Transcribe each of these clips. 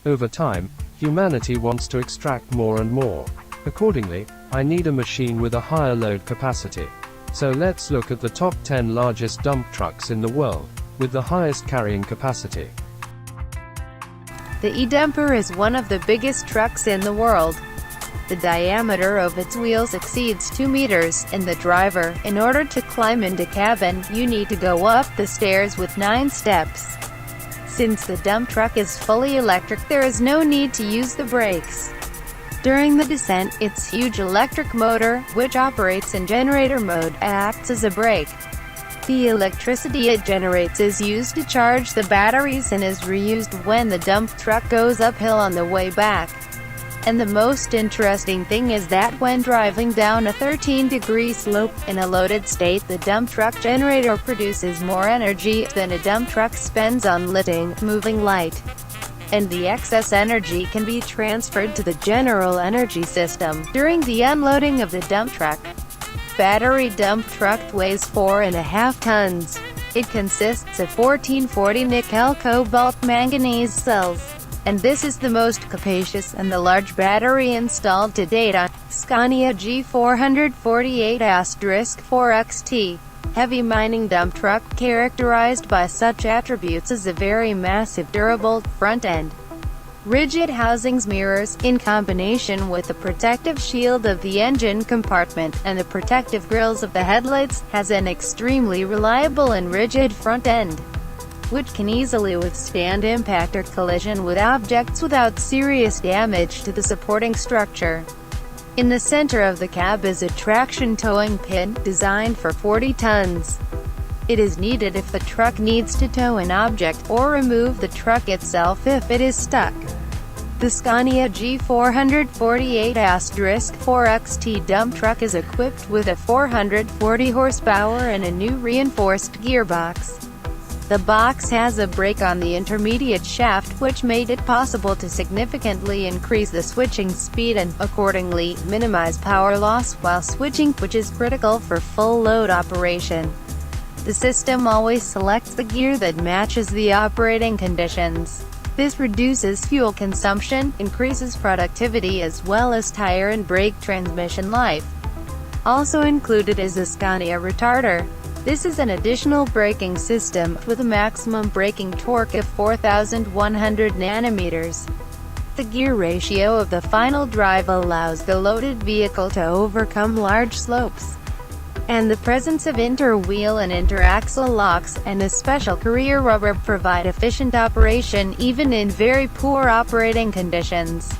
Over time, humanity wants to extract more and more. Accordingly, I need a machine with a higher load capacity. So let's look at the top 10 largest dump trucks in the world, with the highest carrying capacity. The E-Dumper is one of the biggest trucks in the world. The diameter of its wheels exceeds 2 meters, and the driver, in order to climb into cabin, you need to go up the stairs with 9 steps. Since the dump truck is fully electric, there is no need to use the brakes. During the descent, its huge electric motor, which operates in generator mode, acts as a brake. The electricity it generates is used to charge the batteries and is reused when the dump truck goes uphill on the way back. And the most interesting thing is that when driving down a 13-degree slope, in a loaded state, the dump truck generator produces more energy than a dump truck spends on lifting, moving light. And the excess energy can be transferred to the general energy system during the unloading of the dump truck. Battery dump truck weighs 4.5 tons. It consists of 1440 nickel cobalt manganese cells. And this is the most capacious and the large battery installed to date on Scania G448*4XT. Heavy mining dump truck, characterized by such attributes as a very massive durable front end, rigid housings, mirrors, in combination with the protective shield of the engine compartment, and the protective grills of the headlights, has an extremely reliable and rigid front end, which can easily withstand impact or collision with objects without serious damage to the supporting structure. In the center of the cab is a traction towing pin, designed for 40 tons. It is needed if the truck needs to tow an object, or remove the truck itself if it is stuck. The Scania G448*4XT dump truck is equipped with a 440 horsepower and a new reinforced gearbox. The box has a brake on the intermediate shaft, which made it possible to significantly increase the switching speed and, accordingly, minimize power loss while switching, which is critical for full load operation. The system always selects the gear that matches the operating conditions. This reduces fuel consumption, increases productivity as well as tire and brake transmission life. Also included is a Scania retarder. This is an additional braking system, with a maximum braking torque of 4,100 nanometers. The gear ratio of the final drive allows the loaded vehicle to overcome large slopes. And the presence of inter-wheel and inter-axle locks, and a special career rubber provide efficient operation even in very poor operating conditions.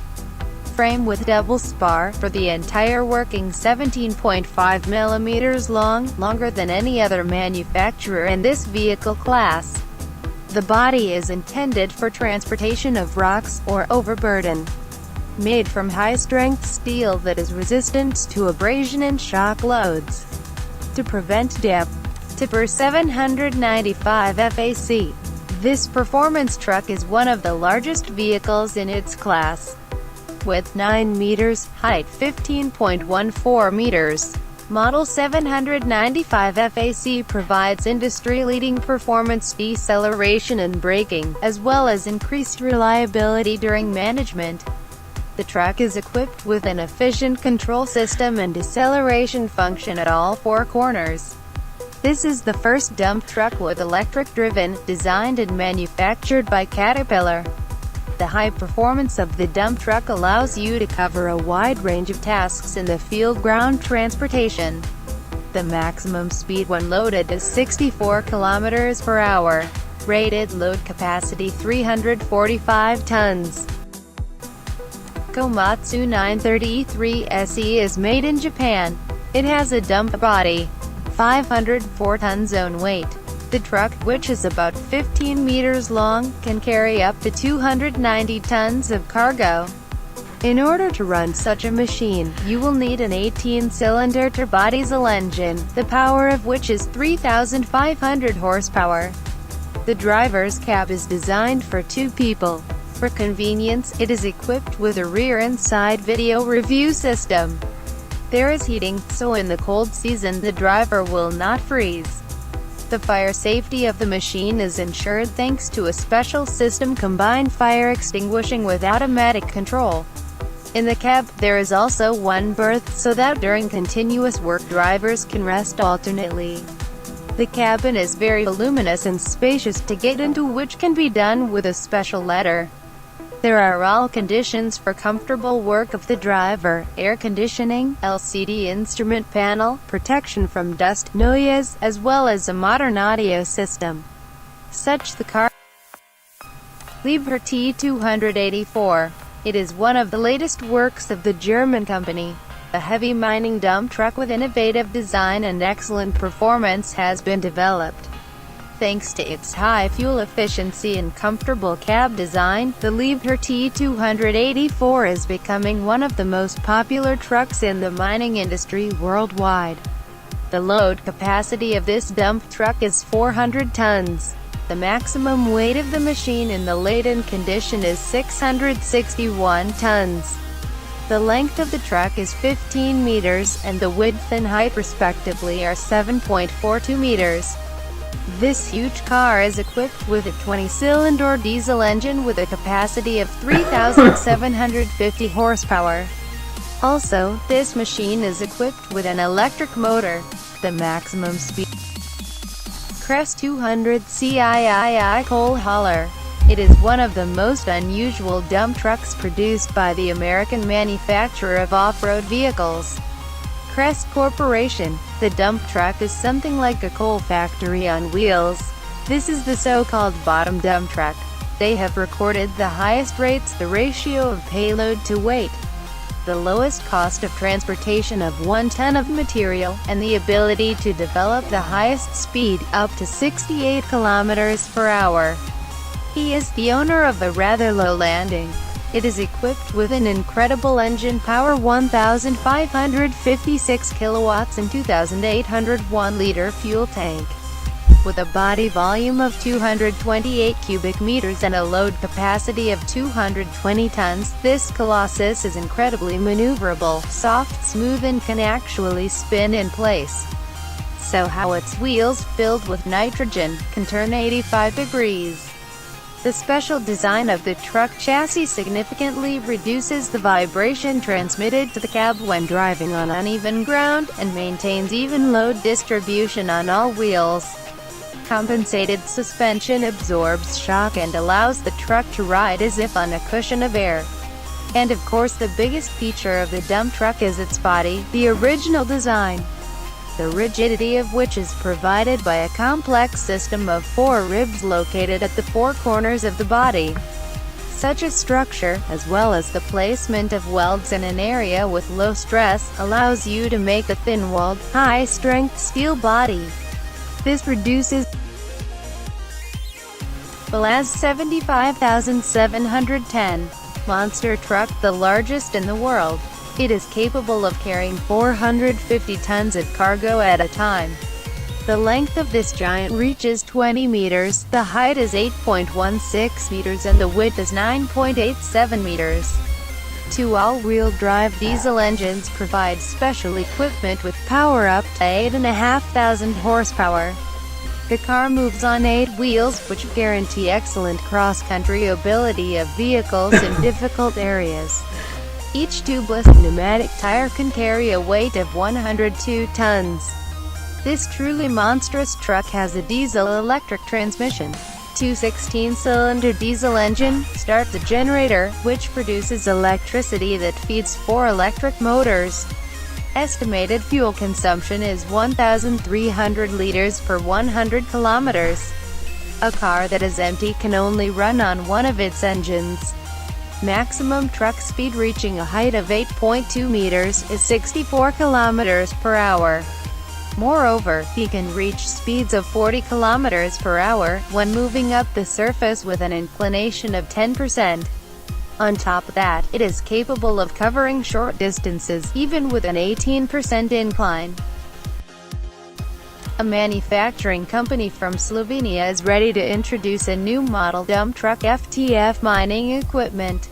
Frame with double spar, for the entire working 17.5 mm long, longer than any other manufacturer in this vehicle class. The body is intended for transportation of rocks, or overburden. Made from high-strength steel that is resistant to abrasion and shock loads. To prevent damp. Tipper 795 FAC. This performance truck is one of the largest vehicles in its class. Width 9 meters, height 15.14 meters. Model 795 FAC provides industry-leading performance, deceleration and braking, as well as increased reliability during management. The truck is equipped with an efficient control system and deceleration function at all 4 corners. This is the first dump truck with electric-driven, designed and manufactured by Caterpillar. The high performance of the dump truck allows you to cover a wide range of tasks in the field ground transportation. The maximum speed when loaded is 64 km per hour. Rated load capacity 345 tons. Komatsu 930 SE is made in Japan. It has a dump body, 504 tons own weight. The truck, which is about 15 meters long, can carry up to 290 tons of cargo. In order to run such a machine, you will need an 18-cylinder turbodiesel engine, the power of which is 3,500 horsepower. The driver's cab is designed for 2 people. For convenience, it is equipped with a rear and side video review system. There is heating, so in the cold season the driver will not freeze. The fire safety of the machine is ensured thanks to a special system combined fire extinguishing with automatic control. In the cab, there is also one berth, so that during continuous work drivers can rest alternately. The cabin is very voluminous and spacious to get into, which can be done with a special ladder. There are all conditions for comfortable work of the driver: air conditioning, LCD instrument panel, protection from dust, noise, as well as a modern audio system. Such the car Liebherr T284. It is one of the latest works of the German company. A heavy mining dump truck with innovative design and excellent performance has been developed. Thanks to its high fuel efficiency and comfortable cab design, the Liebherr T284 is becoming one of the most popular trucks in the mining industry worldwide. The load capacity of this dump truck is 400 tons. The maximum weight of the machine in the laden condition is 661 tons. The length of the truck is 15 meters, and the width and height respectively are 7.42 meters. This huge car is equipped with a 20-cylinder diesel engine with a capacity of 3,750 horsepower. Also, this machine is equipped with an electric motor. The maximum speed Crest 200 CII coal hauler. It is one of the most unusual dump trucks produced by the American manufacturer of off-road vehicles, Crest Corporation. The dump truck is something like a coal factory on wheels. This is the so-called bottom dump truck. They have recorded the highest rates, the ratio of payload to weight, the lowest cost of transportation of 1 ton of material, and the ability to develop the highest speed, up to 68 kilometers per hour. He is the owner of a rather low landing. It is equipped with an incredible engine power, 1,556 kilowatts and 2,801-liter fuel tank. With a body volume of 228 cubic meters and a load capacity of 220 tons, this Colossus is incredibly maneuverable, soft, smooth, and can actually spin in place. So how its wheels, filled with nitrogen, can turn 85 degrees. The special design of the truck chassis significantly reduces the vibration transmitted to the cab when driving on uneven ground, and maintains even load distribution on all wheels. Compensated suspension absorbs shock and allows the truck to ride as if on a cushion of air. And of course, the biggest feature of the dump truck is its body, the original design, the rigidity of which is provided by a complex system of 4 ribs located at the 4 corners of the body. Such a structure, as well as the placement of welds in an area with low stress, allows you to make a thin-walled, high-strength steel body. This reduces as 75,710 monster truck, the largest in the world. It is capable of carrying 450 tons of cargo at a time. The length of this giant reaches 20 meters, the height is 8.16 meters and the width is 9.87 meters. 2 all-wheel drive diesel engines provide special equipment with power up to 8,500 horsepower. The car moves on 8 wheels, which guarantee excellent cross-country ability of vehicles in difficult areas. Each tubeless pneumatic tire can carry a weight of 102 tons. This truly monstrous truck has a diesel-electric transmission. 2 16-cylinder diesel engine starts a generator, which produces electricity that feeds 4 electric motors. Estimated fuel consumption is 1,300 liters per 100 kilometers. A car that is empty can only run on one of its engines. Maximum truck speed reaching a height of 8.2 meters is 64 kilometers per hour. Moreover, he can reach speeds of 40 kilometers per hour when moving up the surface with an inclination of 10%. On top of that, it is capable of covering short distances, even with an 18% incline. A manufacturing company from Slovenia is ready to introduce a new model dump truck FTF mining equipment.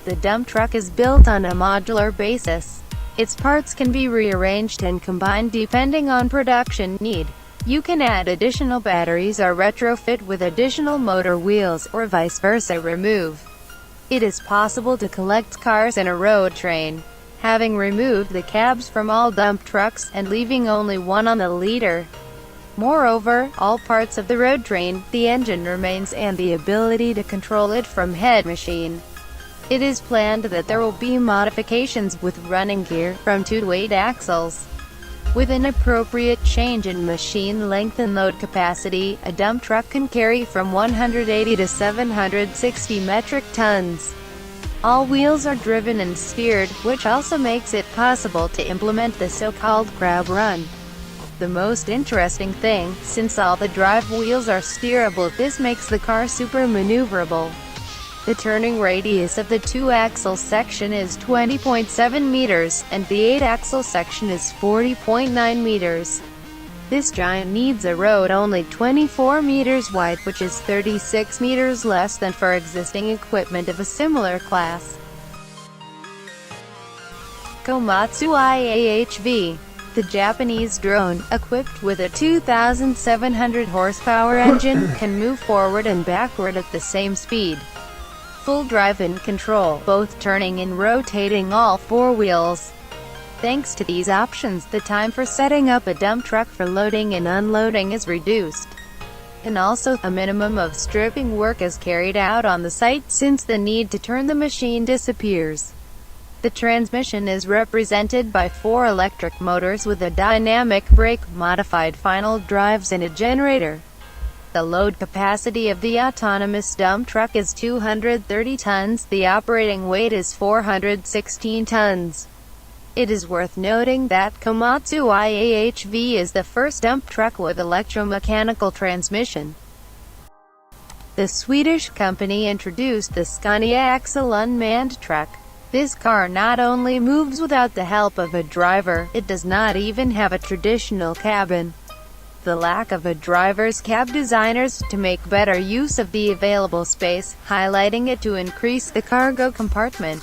The dump truck is built on a modular basis. Its parts can be rearranged and combined depending on production need. You can add additional batteries or retrofit with additional motor wheels, or vice versa remove. It is possible to collect cars in a road train, having removed the cabs from all dump trucks, and leaving only one on the leader. Moreover, all parts of the road train, the engine remains, and the ability to control it from head machine. It is planned that there will be modifications with running gear, from 2 to 8 axles. With an appropriate change in machine length and load capacity, a dump truck can carry from 180 to 760 metric tons. All wheels are driven and steered, which also makes it possible to implement the so-called grab run. The most interesting thing, since all the drive wheels are steerable, this makes the car super maneuverable. The turning radius of the 2-axle section is 20.7 meters, and the 8-axle section is 40.9 meters. This giant needs a road only 24 meters wide, which is 36 meters less than for existing equipment of a similar class. Komatsu IAHV. The Japanese drone, equipped with a 2,700 horsepower engine, can move forward and backward at the same speed. Full drive and control, both turning and rotating all 4 wheels. Thanks to these options, the time for setting up a dump truck for loading and unloading is reduced. And also, a minimum of stripping work is carried out on the site, since the need to turn the machine disappears. The transmission is represented by 4 electric motors with a dynamic brake, modified final drives, and a generator. The load capacity of the autonomous dump truck is 230 tons, the operating weight is 416 tons. It is worth noting that Komatsu IAHV is the first dump truck with electromechanical transmission. The Swedish company introduced the Scania Axel unmanned truck. This car not only moves without the help of a driver, it does not even have a traditional cabin. The lack of a driver's cab designers to make better use of the available space, highlighting it to increase the cargo compartment.